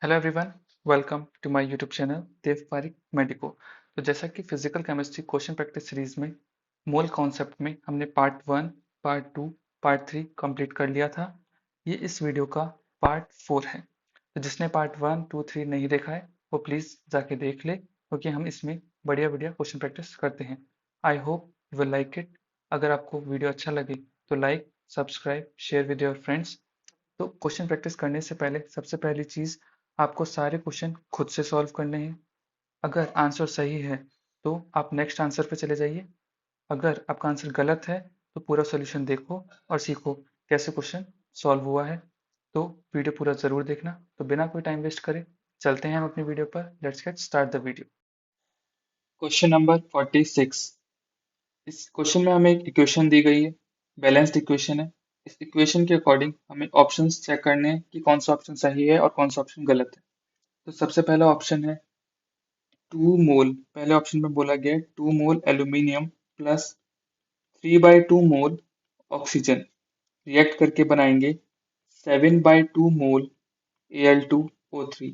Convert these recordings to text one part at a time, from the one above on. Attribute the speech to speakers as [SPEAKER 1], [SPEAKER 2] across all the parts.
[SPEAKER 1] Hello everyone, welcome to my YouTube channel Dev Parik medico. तो जैसा कि physical chemistry question practice series में mole concept में हमने पार्ट 1, पार्ट 2, पार्ट 3 कंप्लीट कर लिया था। ये इस वीडियो का पार्ट 4 है। तो जिसने पार्ट 1, 2, 3 नहीं देखा है वो प्लीज़ जाके देख ले, क्योंकि हम इसमें बढ़िया बढ़िया क्वेश्चन प्रैक्टिस करते हैं। I hope you will like it. अगर आपको वीडियो अच्छा लगे तो like, subscribe, share with your friends. तो क्वेश्चन प्रैक्टिस करने से पहले सबसे पहली चीज़, आपको सारे क्वेश्चन खुद से सॉल्व करने हैं। अगर आंसर सही है तो आप नेक्स्ट आंसर पे चले जाइए। अगर आपका आंसर गलत है तो पूरा सॉल्यूशन देखो और सीखो कैसे क्वेश्चन सॉल्व हुआ है। तो वीडियो पूरा ज़रूर देखना। तो बिना कोई टाइम वेस्ट करे चलते हैं हम अपनी वीडियो पर। Let's get start the video. Question number 46। इस क्वेश्चन में हमें एक इक्वेशन दी गई है, बैलेंस्ड इक्वेशन है। इस इक्वेशन के अकॉर्डिंग हमें ऑप्शंस चेक करने हैं कि कौन सा ऑप्शन सही है और कौन सा ऑप्शन गलत है। तो सबसे पहला ऑप्शन है 2 मोल। पहले ऑप्शन में बोला गया है 2 मोल एल्यूमिनियम प्लस 3/2 मोल ऑक्सीजन रिएक्ट करके बनाएंगे 7/2 मोल Al2O3।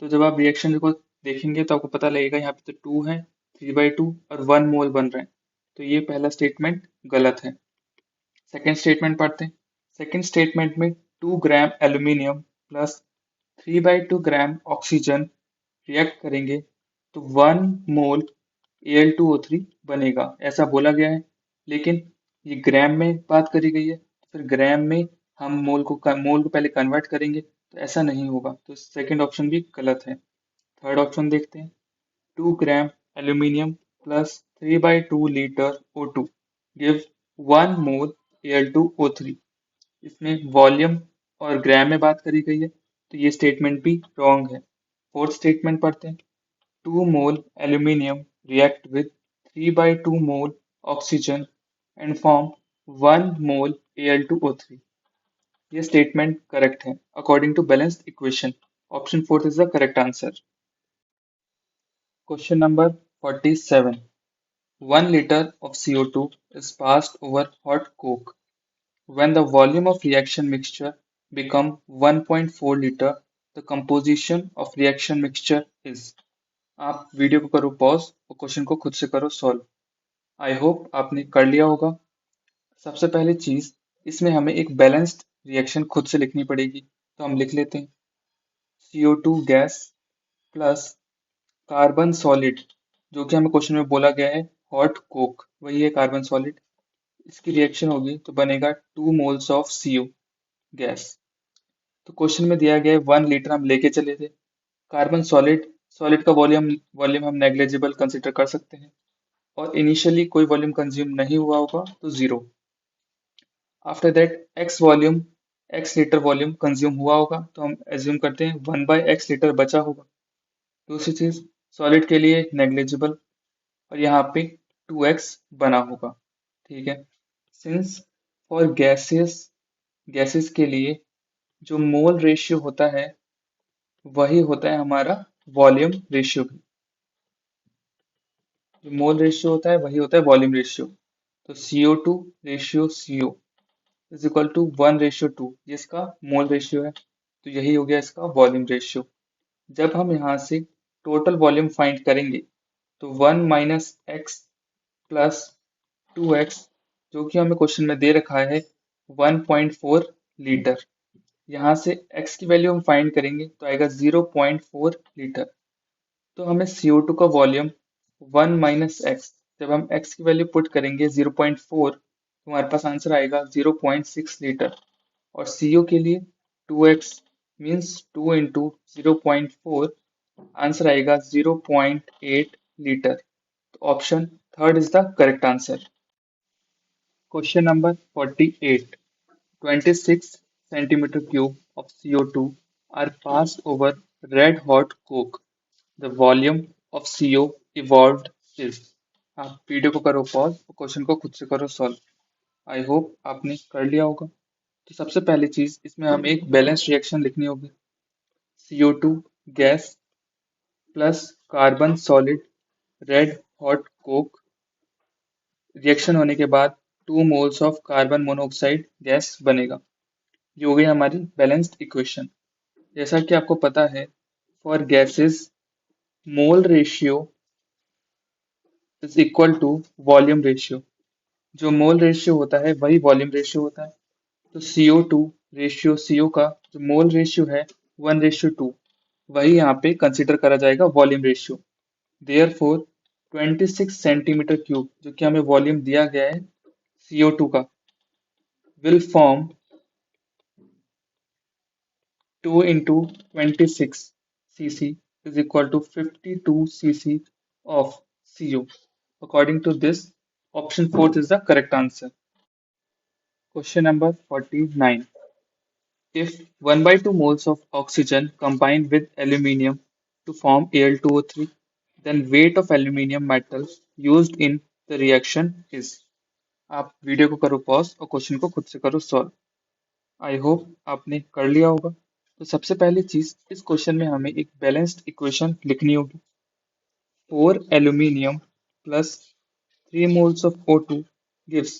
[SPEAKER 1] तो जब आप रिएक्शन को देखेंगे तो आपको पता लगेगा यहाँ पे तो 2 है, 3/2 और 1 मोल बन रहे हैं। तो ये पहला स्टेटमेंट गलत है। सेकेंड स्टेटमेंट पढ़ते हैं। सेकेंड स्टेटमेंट में 2 gram aluminium plus 3/2 gram oxygen react करेंगे तो 1 मोल Al2O3 बनेगा, ऐसा बोला गया है। लेकिन ये ग्राम में बात करी गई है, तो फिर ग्राम में हम मोल को पहले कन्वर्ट करेंगे तो ऐसा नहीं होगा। तो सेकंड ऑप्शन भी गलत है। थर्ड ऑप्शन देखते हैं। 2 gram aluminium plus 3/2 litre O2 give 1 मोल Al2O3। इसमें वॉल्यूम और ग्राम में बात करी गई है, तो ये स्टेटमेंट भी रॉन्ग है। फोर्थ स्टेटमेंट पढ़ते हैं। 2 मोल aluminium react with 3/2 mole oxygen and form 1 mole Al2O3। ये स्टेटमेंट करेक्ट है according to balanced equation. Option fourth is the correct answer. Question number 47। 1 liter of CO2 is passed over hot coke. When the volume of reaction mixture become 1.4 liter, the composition of reaction mixture is। आप video को करो pause और question को खुद से करो solve. I hope आपने कर लिया होगा। सबसे पहली चीज, इसमें हमें एक बैलेंस्ड रिएक्शन खुद से लिखनी पड़ेगी, तो हम लिख लेते हैं CO2 gas plus carbon solid, जो कि हमें क्वेश्चन में बोला गया है हॉट कोक, वही है कार्बन सॉलिड। इसकी रिएक्शन होगी तो बनेगा 2 मोल्स ऑफ CO गैस। तो क्वेश्चन में दिया गया है 1 लीटर, हम लेके चले थे। कार्बन सॉलिड, सॉलिड का वॉल्यूम वॉल्यूम हम नेग्लेजिबल कंसिडर कर सकते हैं, और इनिशियली कोई वॉल्यूम कंज्यूम नहीं हुआ होगा तो 0। After that x litre volume consume हुआ होगा, तो हम एज्यूम करते हैं 1/x लीटर बचा होगा। दूसरी चीज, सॉलिड के लिए नेग्लिजिबल, और यहाँ पे 2x बना होगा। ठीक है। सिंस फॉर गैसेस के लिए जो मोल रेशियो होता है वही होता है हमारा वॉल्यूम रेशियो भी। जो मोल रेशियो होता है वही होता है वॉल्यूम रेशियो। तो CO2 ratio CO is equal to 1/2, ये इसका मोल रेशियो है। तो यही हो गया इसका वॉल्यूम रेशियो। जब हम यहाँ से टोटल वॉल्यूम फाइंड करेंगे तो 1 माइनस एक्स प्लस 2x, जो कि हमें क्वेश्चन में दे रखा है 1.4 लीटर। यहाँ से x की वैल्यू हम फाइंड करेंगे तो आएगा 0.4 लीटर। तो हमें CO2 का वॉल्यूम 1 माइनस एक्स, जब हम x की वैल्यू पुट करेंगे 0.4, तो हमारे पास आंसर आएगा 0.6 लीटर। और CO के लिए 2x मीन्स 2 इंटू 0.4, आंसर आएगा 0.8 लीटर। तो option third is the correct answer. Question number 48। 26 centimeter cube of CO2 are passed over red hot coke. The volume of CO evolved is। आप video को करो pause और question को खुद से करो सॉल्व। आई होप आपने कर लिया होगा। तो सबसे पहली चीज, इसमें हमें एक बैलेंस रिएक्शन लिखनी होगी। CO2 gas plus carbon solid red hot Coke, reaction होने के बाद 2 moles of carbon monoxide gas बनेगा। ये हो गई हमारी बैलेंस्ड इक्वेशन। जैसा कि आपको पता है for gases mole ratio is equal to volume ratio. जो मोल रेशियो होता है वही वॉल्यूम रेशियो होता है। तो CO2 रेशियो CO का जो मोल रेशियो है 1:2, वही यहाँ पे कंसिडर करा जाएगा volume ratio. Therefore 26 centimetre cube जो कि हमें वॉल्यूम दिया गया है CO2 का will form 2 into 26 cc is equal to 52 cc of CO. According to this, option 4 is the correct answer. Question number 49. If 1 by 2 moles of oxygen combine with aluminium to form Al2O3, then weight of aluminium metal used in the reaction is। आप video को करो pause और question को खुद से करो solve. I hope आपने कर लिया होगा। तो सबसे पहली चीज इस क्वेश्चन में हमें एक बैलेंस्ड इक्वेशन लिखनी होगी। 4 aluminium plus 3 moles of O2 gives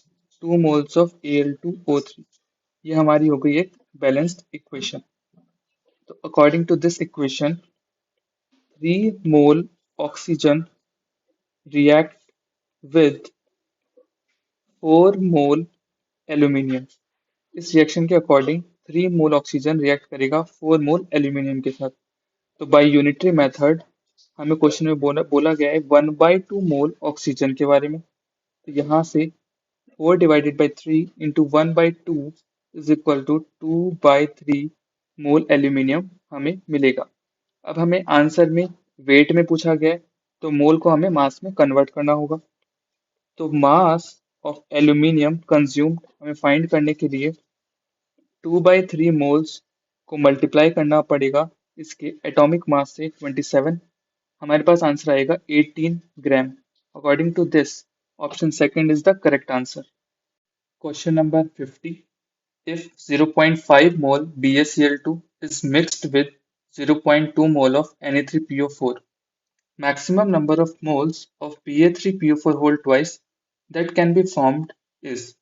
[SPEAKER 1] 2 moles of Al2O3। ये हमारी हो गई एक बैलेंस्ड इक्वेशन। तो according to this equation 3 mole oxygen react with 4 mole aluminium. इस रिएक्शन के अकॉर्डिंग 3 मोल ऑक्सीजन रिएक्ट करेगा 4 मोल एल्यूमिनियम के साथ। तो बाय यूनिटरी मेथड हमें क्वेश्चन में बोला गया है 1/2 मोल ऑक्सीजन के बारे में। तो यहाँ से 4 divided by 3 into 1/2 is equal to 2/3 mole aluminium हमें मिलेगा। अब हमें आंसर में वेट में पूछा गया है तो मोल को हमें मास में कन्वर्ट करना होगा। तो मास ऑफ एल्यूमिनियम कंज्यूम्ड हमें फाइंड करने के लिए 2/3 मोल्स को मल्टीप्लाई करना पड़ेगा इसके एटॉमिक मास से 27। हमारे पास आंसर आएगा 18 gram. According to this option second is the correct answer. Question number 50। If 0.5 mole BaCl2 is mixed with 0.2 mole of Na3PO4, maximum number of moles of Ba3PO4 whole twice that can be formed is।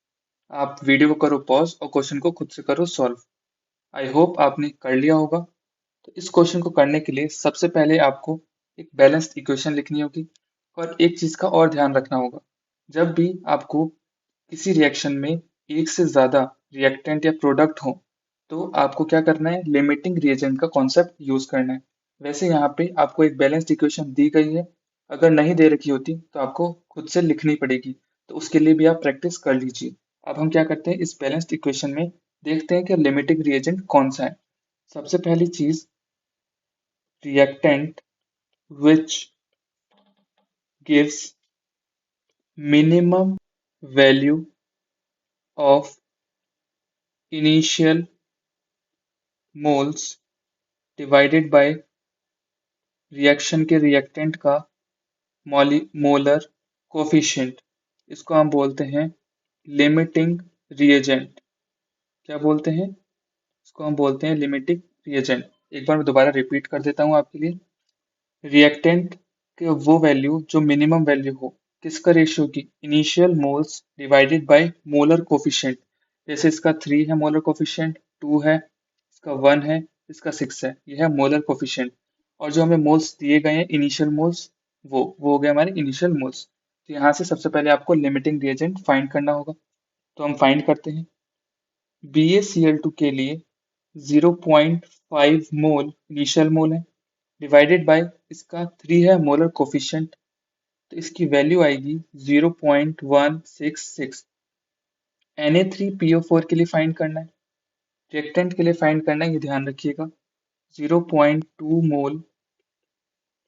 [SPEAKER 1] आप video को करो pause और question को खुद से करो solve. I hope आपने कर लिया होगा। तो इस क्वेश्चन को करने के लिए सबसे पहले आपको एक बैलेंस्ड इक्वेशन लिखनी होगी और एक चीज का और ध्यान रखना होगा। जब भी आपको किसी रिएक्शन में एक से ज्यादा रिएक्टेंट या प्रोडक्ट हो तो आपको क्या करना है, लिमिटिंग रिएजेंट का कॉन्सेप्ट यूज करना है। वैसे यहाँ पे आपको एक बैलेंस्ड इक्वेशन दी गई है, अगर नहीं दे रखी होती तो आपको खुद से लिखनी पड़ेगी। तो उसके लिए भी आप प्रैक्टिस कर लीजिए। अब हम क्या करते हैं, इस बैलेंस्ड इक्वेशन में देखते हैं कि लिमिटिंग रिएजेंट कौन सा है। सबसे पहली चीज reactant which gives minimum value of initial moles divided by reaction के रिएक्टेंट का मोलर कोफिशिएंट। इसको हम बोलते हैं लिमिटिंग रिएजेंट। क्या बोलते हैं, इसको हम बोलते हैं लिमिटिंग रिएजेंट। एक बार मैं दोबारा रिपीट कर देता हूँ आपके लिए। रिएक्टेंट के वो वैल्यू जो मिनिमम वैल्यू हो, किसका रेशियो की, initial moles divided by molar coefficient. जैसे इसका 3 है मोलर कोफिशिएंट, 2 है, इसका 1 है, इसका 6 है, यह है मोलर कोफिशिएंट। और जो हमें मोल्स दिए गए हैं इनिशियल मोल्स, वो हो गए हमारे इनिशियल मोल्स। तो यहाँ से सबसे पहले आपको लिमिटिंग रिएजेंट फाइंड करना होगा। तो हम फाइंड करते हैं। BaCl2 के लिए 0.5 मोल इनिशियल मोल है, डिवाइडेड बाय इसका 3 है मोलर कोफिशिएंट, तो इसकी वैल्यू आएगी 0.166। Na3PO4 के लिए फाइंड करना है, रिएक्टेंट के लिए फाइंड करना है, ये ध्यान रखिएगा। 0.2 मोल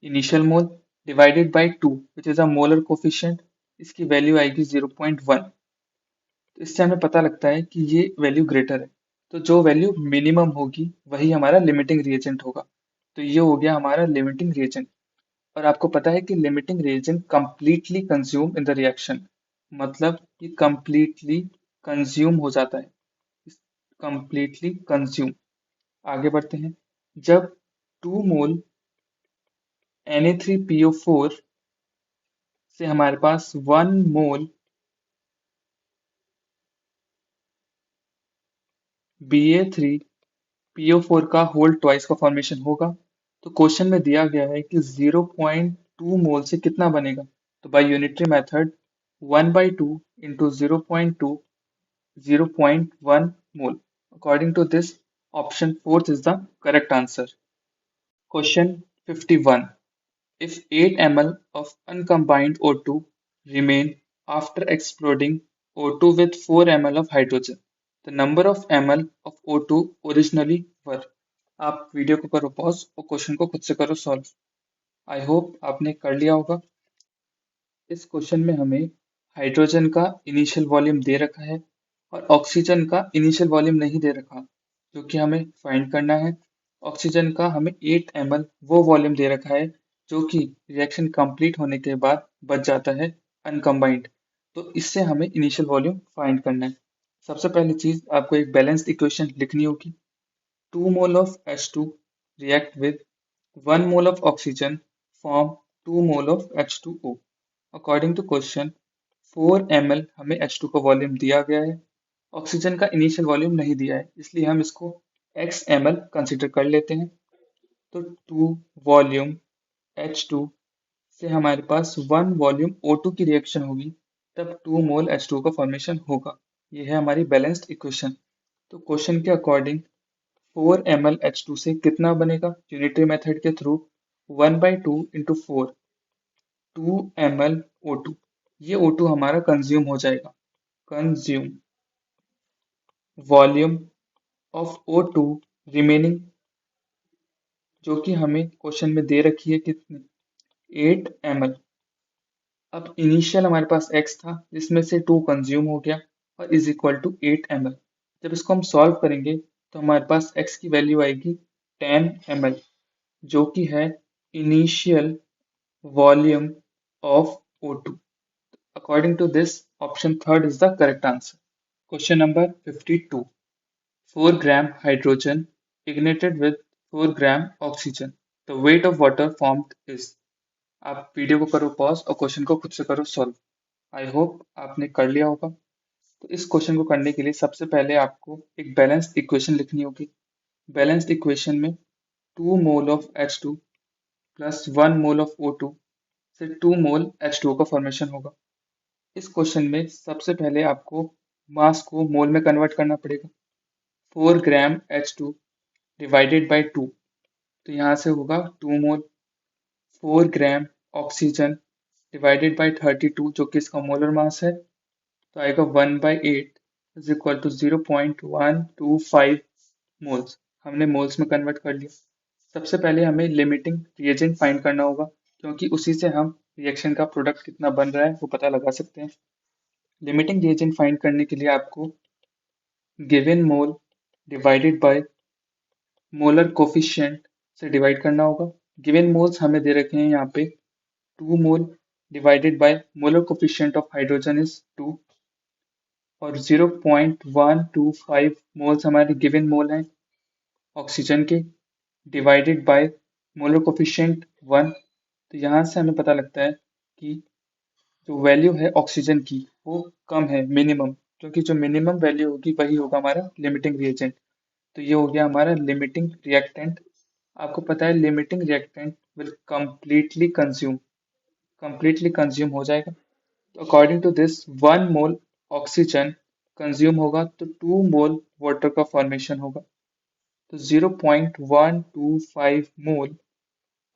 [SPEAKER 1] initial mole divided by 2 which is a molar coefficient, इसकी वैल्यू आएगी 0.1। तो इससे हमें पता लगता है कि ये वैल्यू ग्रेटर है। तो जो वैल्यू मिनिमम होगी वही हमारा लिमिटिंग रिएजेंट होगा। तो ये हो गया हमारा लिमिटिंग रिएजेंट। और आपको पता है कि limiting reagent completely consume in the reaction, मतलब ये कंप्लीटली कंज्यूम हो जाता है, कंप्लीटली कंज्यूम। आगे बढ़ते हैं। जब 2 मोल Na3PO4 से हमारे पास 1 मोल Ba3PO4 का होल ट्वाइस का फॉर्मेशन होगा, तो क्वेश्चन में दिया गया है कि 0.2 मोल से कितना बनेगा। तो by unitary method 1/2 into 0.2 0.1 mole. According to this, option fourth is the correct answer. Question 51. If 8 ml of uncombined O2 remain after exploding O2 with 4 ml of hydrogen, the number of ml of O2 originally were. आप video को करो pause और question को खुद से करो solve. I hope आपने कर लिया होगा। इस क्वेश्चन में हमें हाइड्रोजन का इनिशियल वॉल्यूम दे रखा है और ऑक्सीजन का इनिशियल वॉल्यूम नहीं दे रखा, जो कि हमें फाइंड करना है। ऑक्सीजन का हमें 8 ml वो वॉल्यूम दे रखा है जो कि रिएक्शन कंप्लीट होने के बाद बच जाता है अनकम्बाइंड। तो इससे हमें इनिशियल वॉल्यूम फाइंड करना है। सबसे पहली चीज आपको एक बैलेंस्ड इक्वेशन लिखनी होगी। 2 mole of H2 react with 1 mole of oxygen form 2 mole of H2O. According to question 4 ml हमें H2 का वॉल्यूम दिया गया है, ऑक्सीजन का इनिशियल वॉल्यूम नहीं दिया है, इसलिए हम इसको x ml कंसिडर कर लेते हैं। तो 2 वॉल्यूम H2 से हमारे पास 1 वॉल्यूम O2 की रिएक्शन होगी, तब 2 मोल H2 का फॉर्मेशन होगा। ये है हमारी बैलेंस्ड इक्वेशन। तो क्वेश्चन के अकॉर्डिंग 4 ml H2 से कितना बनेगा यूनिटरी मेथड के थ्रू 1/2 इंटू 4 2 ml O2। ये O2 हमारा कंज्यूम हो जाएगा। Consume volume of O2 remaining, जो कि हमें क्वेश्चन में दे रखी है कितनी 8 ml। अब इनिशियल हमारे पास x था जिसमें से 2 कंज्यूम हो गया और इज इक्वल टू 8 ml। जब इसको हम सॉल्व करेंगे तो हमारे पास x की वैल्यू आएगी 10 ml, जो कि है initial volume of O2। According to this, option third is the correct answer. Question number 52. 4 gram hydrogen ignited with 4 gram oxygen. The weight of water formed is. आप video को करो pause और question को खुद से करो सॉल्व। आई होप आपने कर लिया होगा। तो इस क्वेश्चन को करने के लिए सबसे पहले आपको एक बैलेंस्ड इक्वेशन लिखनी होगी। बैलेंस्ड इक्वेशन में 2 mole of H2 plus 1 mole of O2 से 2 मोल H2O का फॉर्मेशन होगा। इस क्वेश्चन में सबसे पहले आपको मास को मोल में कन्वर्ट करना पड़ेगा। 4 ग्राम H2 डिवाइडेड बाय 2, तो यहाँ से होगा 2 मोल। 4 ग्राम ऑक्सीजन डिवाइडेड बाय 32, जो कि इसका मोलर मास है, तो आएगा 1/8 इज इक्वल टू 0.125 मोल्स। हमने मोल्स में कन्वर्ट कर लिया। सबसे पहले हमें लिमिटिंग रिएजेंट फाइंड करना होगा, क्योंकि उसी से हम रिएक्शन का प्रोडक्ट कितना बन रहा है वो पता लगा सकते हैं। लिमिटिंग रिएजेंट फाइंड करने के लिए आपको given mole divided by molar coefficient से डिवाइड करना होगा। गिवन मोल्स हमें दे रखे हैं यहाँ पे 2 मोल divided by molar coefficient of hydrogen is 2 और 0.125 मोल्स हमारे गिवन मोल हैं ऑक्सीजन के, डिवाइडेड बाय मोलर कोफिशिएंट 1। तो यहाँ से हमें पता लगता है कि जो वैल्यू है ऑक्सीजन की वो कम है, मिनिमम, क्योंकि जो मिनिमम वैल्यू होगी वही होगा हमारा लिमिटिंग रिएजेंट। तो ये हो गया हमारा लिमिटिंग रिएक्टेंट। आपको पता है limiting reactant will completely consume हो जाएगा। तो according to this 1 mole oxygen consume होगा तो 2 मोल वाटर का फॉर्मेशन होगा। तो 0.125 मोल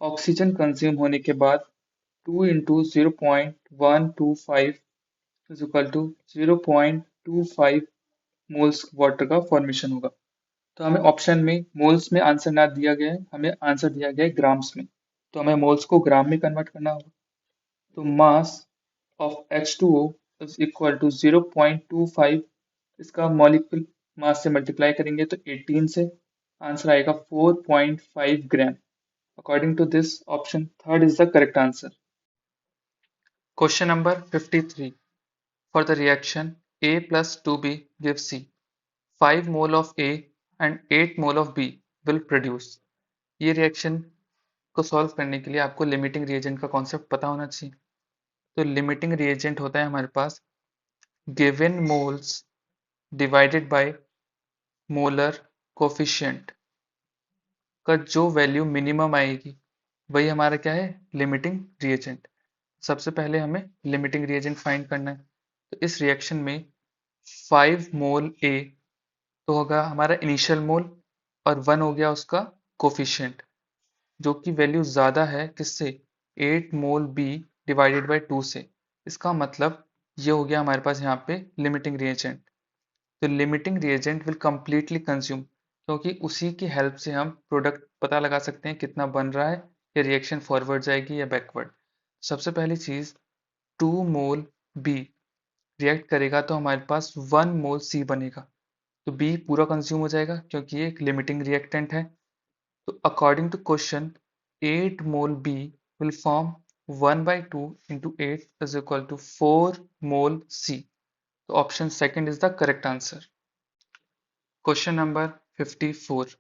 [SPEAKER 1] ऑक्सीजन कंज्यूम होने के बाद 2 into 0.125 is equal to 0.25 moles water का फॉर्मेशन होगा। तो हमें ऑप्शन में मोल्स में आंसर ना दिया गया है, हमें आंसर दिया गया है ग्राम्स में, तो हमें मोल्स को ग्राम में कन्वर्ट करना होगा। तो mass of H2O is equal to 0.25, इसका मॉलिक्यूल मास से मल्टीप्लाई करेंगे तो 18 से आंसर आएगा 4.5 gram. According to this option third is the correct answer. Question number 53. For the reaction A plus 2B gives C, 5 mole of A and 8 mole of B will produce. ये reaction को solve करने के लिए आपको limiting reagent का concept पता होना चाहिए। तो लिमिटिंग रिएजेंट होता है हमारे पास given moles divided by molar coefficient. का जो वैल्यू मिनिमम आएगी वही हमारा क्या है, लिमिटिंग रिएजेंट। सबसे पहले हमें लिमिटिंग रिएजेंट फाइंड करना है। तो इस रिएक्शन में 5 मोल ए तो होगा हमारा इनिशियल मोल और 1 हो गया उसका कोफिशिएंट, जो कि वैल्यू ज़्यादा है किससे, 8 मोल बी डिवाइडेड बाई 2 से। इसका मतलब ये हो गया हमारे पास यहाँ पे लिमिटिंग रिएजेंट। तो limiting reagent will completely consume, क्योंकि उसी की हेल्प से हम प्रोडक्ट पता लगा सकते हैं कितना बन रहा है, या रिएक्शन फॉरवर्ड जाएगी या बैकवर्ड। सबसे पहली चीज़, 2 मोल बी रिएक्ट करेगा तो हमारे पास 1 मोल सी बनेगा। तो बी पूरा कंज्यूम हो जाएगा क्योंकि ये एक लिमिटिंग रिएक्टेंट है। तो according to question 8 mole B will form 1 by 2 into 8 is equal to 4 mole C. तो option second is the correct answer. Question number 54।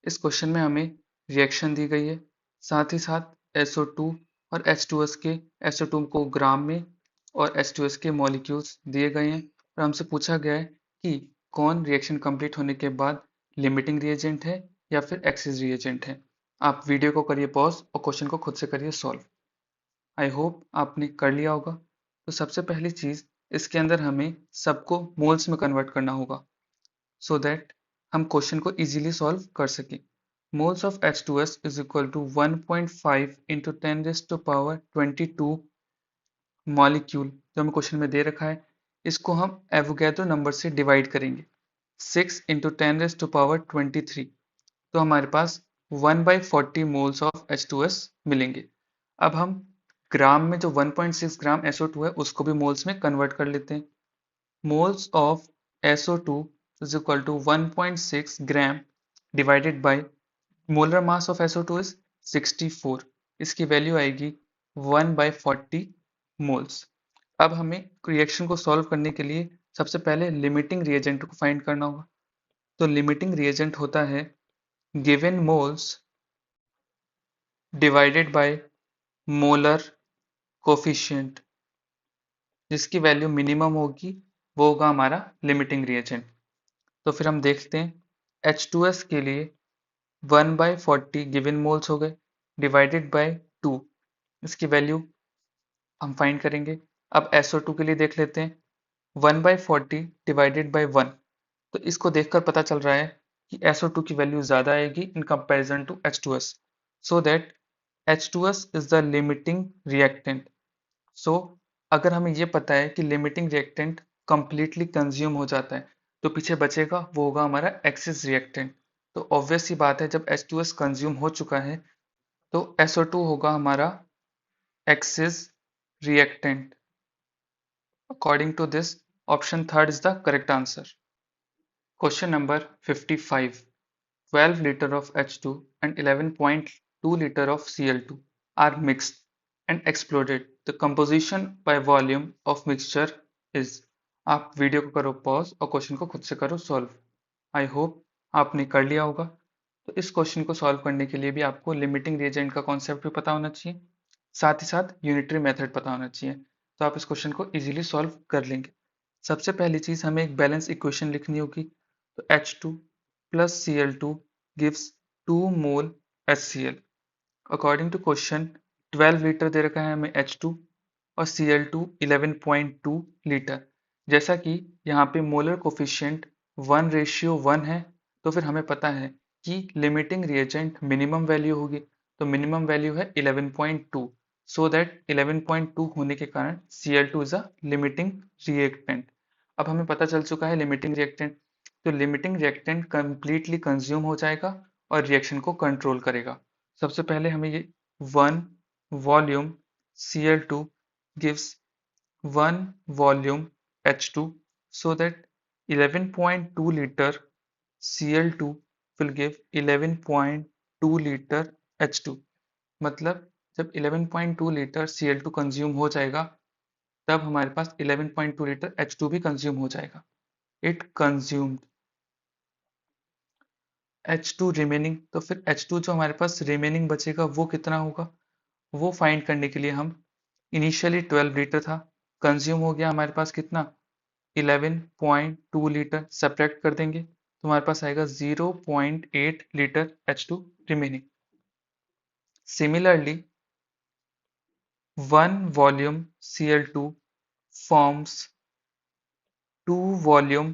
[SPEAKER 1] इस क्वेश्चन में हमें रिएक्शन दी गई है, साथ ही साथ SO2 और H2S के, SO2 को ग्राम में और H2S के मॉलिक्यूल्स दिए गए हैं, और हमसे पूछा गया है कि कौन रिएक्शन कंप्लीट होने के बाद लिमिटिंग रिएजेंट है या फिर एक्सिस रिएजेंट है। आप वीडियो को करिए पॉज और क्वेश्चन को खुद से करिए सॉल्व। आई होप आपने कर लिया होगा। तो सबसे पहली चीज़, इसके अंदर हमें सबको मोल्स में कन्वर्ट करना होगा, so that हम क्वेश्चन को इजीली सॉल्व कर सकें। Moles of H2S is equal to 1.5 into 10 raise to power 22 molecule, जो हमें क्वेश्चन में दे रखा है, इसको हम एवोगैड्रो नंबर से डिवाइड करेंगे, 6 इंटू 10 रेज़ टू पावर 23, तो हमारे पास 1/40 मोल्स ऑफ H2S मिलेंगे। अब हम ग्राम में जो 1.6 ग्राम SO2 है उसको भी मोल्स में कन्वर्ट कर लेते हैं। moles of SO2 is equal to 1.6 gram divided by molar mass of SO2 is 64। इसकी वैल्यू आएगी 1/40 मोल्स। अब हमें रिएक्शन को सॉल्व करने के लिए सबसे पहले लिमिटिंग रिएजेंट को फाइंड करना होगा। तो लिमिटिंग रिएजेंट होता है given moles divided by molar coefficient, जिसकी वैल्यू मिनिमम होगी वो होगा हमारा लिमिटिंग रिएजेंट। तो फिर हम देखते हैं H2S के लिए 1/40 गिवन मोल्स हो गए डिवाइडेड बाय 2, इसकी वैल्यू हम फाइंड करेंगे। अब SO2 के लिए देख लेते हैं, 1/40 डिवाइडेड बाय 1, तो इसको देखकर पता चल रहा है कि SO2 की वैल्यू ज़्यादा आएगी in comparison to H2S, so that H2S is the limiting reactant. So अगर हमें ये पता है कि लिमिटिंग रिएक्टेंट कंप्लीटली कंज्यूम हो जाता है, तो पीछे बचेगा वो होगा हमारा एक्सिस रिएक्टेंट। तो ऑब्वियस सी बात है, जब H2S कंज्यूम हो चुका है तो SO2 होगा हमारा excess reactant. According to this option third is the correct answer. Question number 55। 12 liter of H2 and 11.2 liter of Cl2 are mixed and exploded. The composition by volume of mixture is। आप video को करो pause और question को खुद से करो solve. I hope आपने कर लिया होगा। तो इस क्वेश्चन को सॉल्व करने के लिए भी आपको लिमिटिंग रिएजेंट का कॉन्सेप्ट भी पता होना चाहिए, साथ ही साथ यूनिटरी मेथड पता होना चाहिए, तो आप इस क्वेश्चन को इजीली सॉल्व कर लेंगे। सबसे पहली चीज़, हमें एक बैलेंस इक्वेशन लिखनी होगी। तो H2 plus Cl2 gives 2 mole HCl। According to question 12 litre दे रखा है हमें H2 और Cl2 11.2 लीटर। जैसा कि यहाँ पे मोलर कोफिशिएंट 1:1 है, तो फिर हमें पता है कि लिमिटिंग रिएजेंट मिनिमम वैल्यू होगी, तो मिनिमम वैल्यू है 11.2, सो दैट 11.2 होने के कारण Cl2 is a limiting reactant. अब हमें पता चल चुका है लिमिटिंग रिएक्टेंट, तो लिमिटिंग रिएक्टेंट कंप्लीटली कंज्यूम हो जाएगा और रिएक्शन को कंट्रोल करेगा। सबसे पहले हमें ये 1 volume Cl2 gives 1 volume H2, so that 11.2 liter Cl2 will give 11.2 liter H2। मतलब जब 11.2 लीटर Cl2 कंज्यूम हो जाएगा तब हमारे पास 11.2 लीटर H2 भी कंज्यूम हो जाएगा। इट कंज्यूम्ड H2 रिमेनिंग, तो फिर H2 जो हमारे पास रिमेनिंग बचेगा वो कितना होगा, वो फाइंड करने के लिए हम इनिशियली 12 लीटर था, कंज्यूम हो गया हमारे पास कितना 11.2 लीटर, सब्ट्रैक्ट कर देंगे तो हमारे पास आएगा 0.8 litre H2 remaining. Similarly 1 volume Cl2 forms 2 volume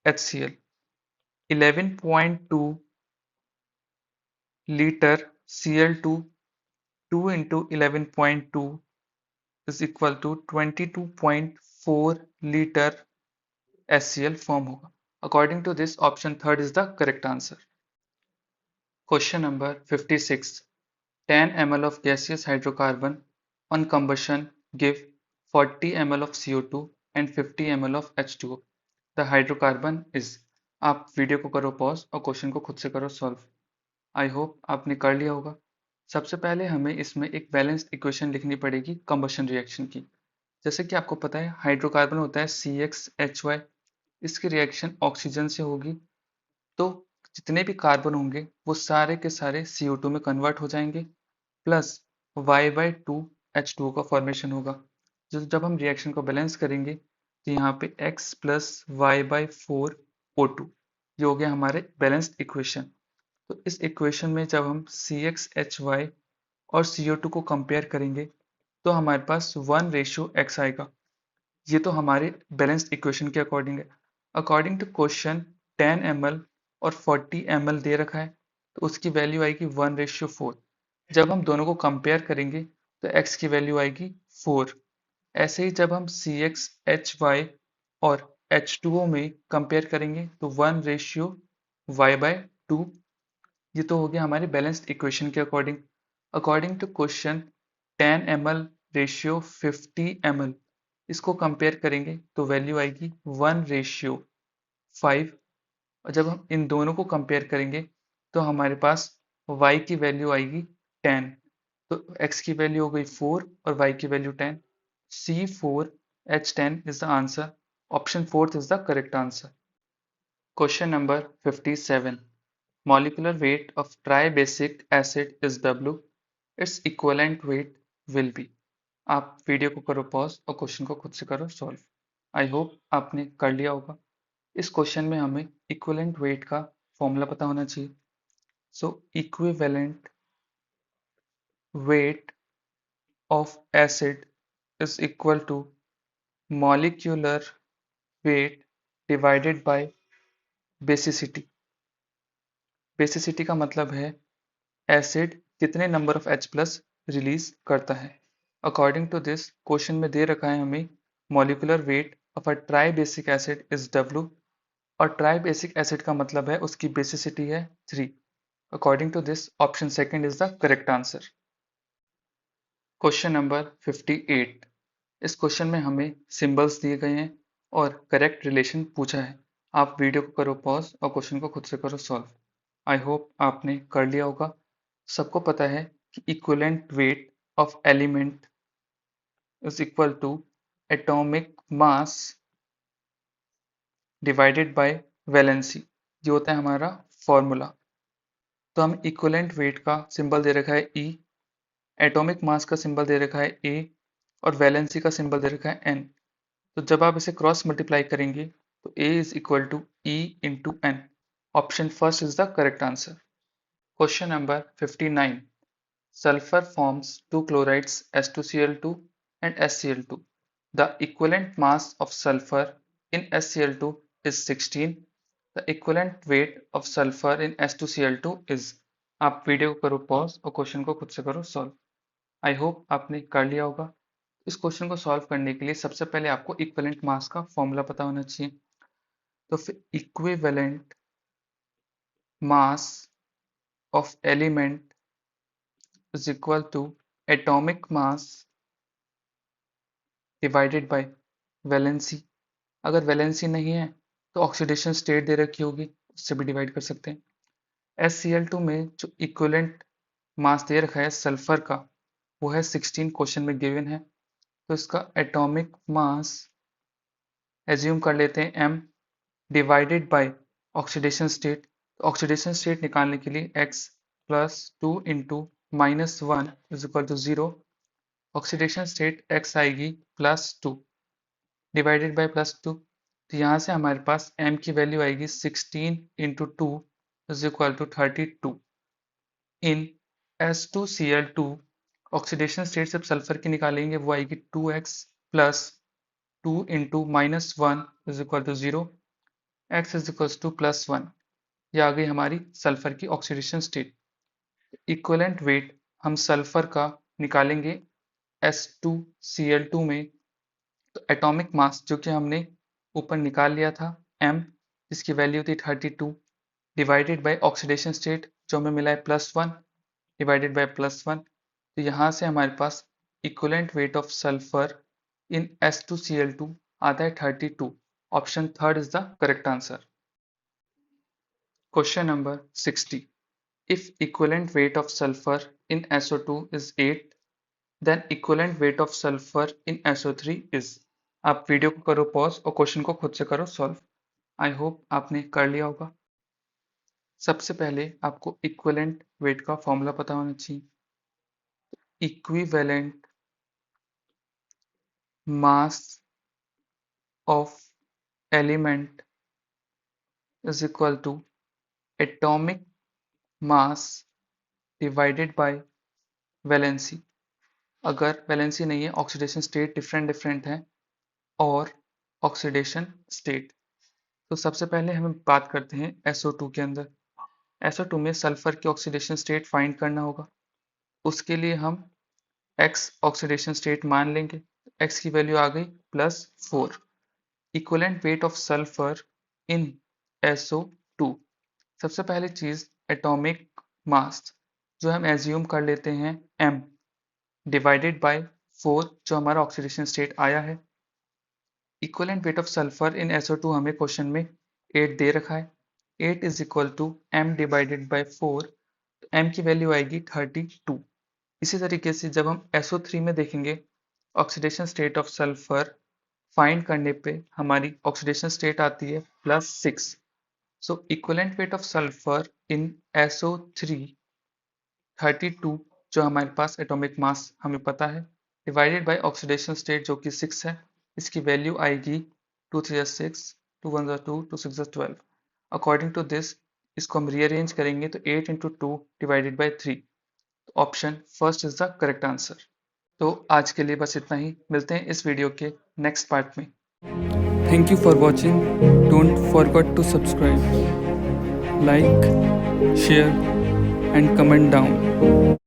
[SPEAKER 1] HCl. 11.2 liter Cl2, 2 into 11.2 is equal to 22.4 liter HCl form होगा. According to this, option third is the correct answer. Question number 56. 10 ml of gaseous hydrocarbon on combustion give 40 ml of CO2 and 50 ml of H2O. The hydrocarbon is. आप video को करो pause और question को खुद से करो solve. I hope आपने कर लिया होगा। सबसे पहले हमें इसमें एक बैलेंस्ड इक्वेशन लिखनी पड़ेगी कंबशन रिएक्शन की। जैसे कि आपको पता है हाइड्रोकार्बन होता है CXHY, इसकी रिएक्शन ऑक्सीजन से होगी, तो जितने भी कार्बन होंगे वो सारे के सारे CO2 में कन्वर्ट हो जाएंगे, प्लस Y/2H2O का फॉर्मेशन होगा। जब हम रिएक्शन को बैलेंस करेंगे तो यहाँ पे X प्लस Y/4O2, ये हो गया हमारे बैलेंस्ड इक्वेशन। तो इस इक्वेशन में जब हम CXHY और CO2 को कंपेयर करेंगे तो हमारे पास 1:X आएगा। ये तो हमारे बैलेंस्ड इक्वेशन के अकॉर्डिंग है। अकॉर्डिंग टू क्वेश्चन 10 ml और 40 ml दे रखा है, तो उसकी वैल्यू आएगी 1:4। जब हम दोनों को कंपेयर करेंगे तो x की वैल्यू आएगी 4। ऐसे ही जब हम CXHY और H2O में कंपेयर करेंगे तो 1:Y/2। ये तो हो गया हमारे बैलेंस्ड इक्वेशन के अकॉर्डिंग। According to question 10 ml ratio 50 ml, इसको कंपेयर करेंगे तो वैल्यू आएगी 1:5। और जब हम इन दोनों को कंपेयर करेंगे तो हमारे पास y की वैल्यू आएगी 10। तो x की वैल्यू हो गई 4 और y की value 10। C4H10 is the answer. Option 4th is the correct answer. Question number 57. Molecular weight of tribasic acid is W. Its equivalent weight will be. आप वीडियो को करो पॉज और क्वेश्चन को खुद से करो सॉल्व। आई होप आपने कर लिया होगा। इस क्वेश्चन में हमें इक्विवेलेंट वेट का फॉर्मूला पता होना चाहिए। सो equivalent weight of acid is equal to molecular weight divided by basicity. Basicity का मतलब है एसिड कितने number of H plus release करता है। अकॉर्डिंग टू दिस क्वेश्चन में दे रखा है हमें molecular weight of a tribasic acid is W, और ट्राई बेसिक एसिड का मतलब है उसकी बेसिसिटी है 3। According to this option second is the correct answer. Question number 58। इस क्वेश्चन में हमें सिंबल्स दिए गए हैं और करेक्ट रिलेशन पूछा है। आप वीडियो को करो पॉज और क्वेश्चन को खुद से करो सॉल्व। आई होप आपने कर लिया होगा। सबको पता है कि equivalent weight of element is equal to atomic mass divided by valency. ये होता है हमारा फॉर्मूला। तो हम इक्विवेलेंट वेट का सिंबल दे रखा है E, एटॉमिक मास का सिंबल दे रखा है A और वैलेंसी का सिंबल दे रखा है N। तो जब आप इसे क्रॉस मल्टीप्लाई करेंगे तो A is equal to E into N। Option first is the correct answer. Question number 59। Sulfur forms two chlorides S2Cl2 and SCl2. The equivalent mass of sulfur in SCl2 is 16. The equivalent weight of sulfur in S2Cl2 is. आप video को करो pause और question को खुद से करो solve. I hope आपने कर लिया होगा। इस क्वेश्चन को सॉल्व करने के लिए सबसे पहले आपको इक्विवेलेंट मास का फॉर्मूला पता होना चाहिए। तो फिर equivalent mass of element is equal to atomic mass divided by valency. अगर वैलेंसी नहीं है तो ऑक्सीडेशन स्टेट दे रखी होगी, उससे भी डिवाइड कर सकते हैं। SCl2 में जो इक्विवेलेंट मास दे रखा है सल्फर का वो है 16, क्वेश्चन में गिवन है। तो इसका एटॉमिक मास एज्यूम कर लेते हैं m divided by oxidation state. तो ऑक्सीडेशन स्टेट निकालने के लिए x plus 2 into -1 is equal to 0। Oxidation state x आएगी +2 डिवाइडेड बाय +2। तो यहाँ से हमारे पास m की वैल्यू आएगी 16 into 2 is equal to 32। In S2Cl2 oxidation state से सल्फर की निकालेंगे, वो आएगी 2x plus 2 into minus 1 is equal to 0, x is equal to plus 1। ये आ गई हमारी सल्फर की ऑक्सीडेशन स्टेट। इक्वलेंट वेट हम सल्फर का निकालेंगे S2Cl2 में, तो एटॉमिक मास जो कि हमने ऊपर निकाल लिया था m, जिसकी वैल्यू थी 32, डिवाइडेड बाय ऑक्सीडेशन स्टेट जो हमें मिला है +1 डिवाइडेड बाय +1। तो यहाँ से हमारे पास equivalent weight of sulphur in S2Cl2 आता है 32। Option third is the correct answer. Question number 60। If equivalent weight of sulfur in SO2 is 8, then equivalent weight of sulfur in SO3 is। आप video को करो pause और question को खुद से करो सॉल्व। आई होप आपने कर लिया होगा। सबसे पहले आपको इक्विवेलेंट वेट का फॉर्मूला पता होना चाहिए। Equivalent mass of element is equal to atomic mass divided by valency. अगर वैलेंसी नहीं है, ऑक्सीडेशन स्टेट डिफरेंट है और ऑक्सीडेशन स्टेट, तो सबसे पहले हम बात करते हैं SO2 के अंदर। SO2 में सल्फर की ऑक्सीडेशन स्टेट फाइंड करना होगा। उसके लिए हम X ऑक्सीडेशन स्टेट मान लेंगे। X की वैल्यू आ गई +4। Equivalent weight of sulphur in SO2। सबसे पहली चीज एटॉमिक मास जो हम एज्यूम कर लेते हैं m डिवाइडेड बाय 4 जो हमारा ऑक्सीडेशन स्टेट आया है। Equivalent weight of sulphur in SO2 हमें क्वेश्चन में 8 दे रखा है। 8 is equal to m divided by 4, तो m की वैल्यू आएगी 32। इसी तरीके से जब हम SO3 में देखेंगे oxidation state of sulphur find करने पे हमारी ऑक्सीडेशन स्टेट आती है +6। So equivalent weight of sulphur in SO3 32 जो हमारे पास एटॉमिक मास हमें पता है, डिवाइडेड बाय ऑक्सीडेशन स्टेट जो कि 6 है, इसकी वैल्यू आएगी 2 3 6, 2 1 2, 2 6 12। अकॉर्डिंग टू दिस इसको हम रीअरेंज करेंगे तो 8 into 2 divided by 3। Option first is the correct answer. तो आज के लिए बस इतना ही, मिलते हैं इस वीडियो के नेक्स्ट पार्ट में। Thank you for watching. Don't forget to subscribe, like, share and comment down.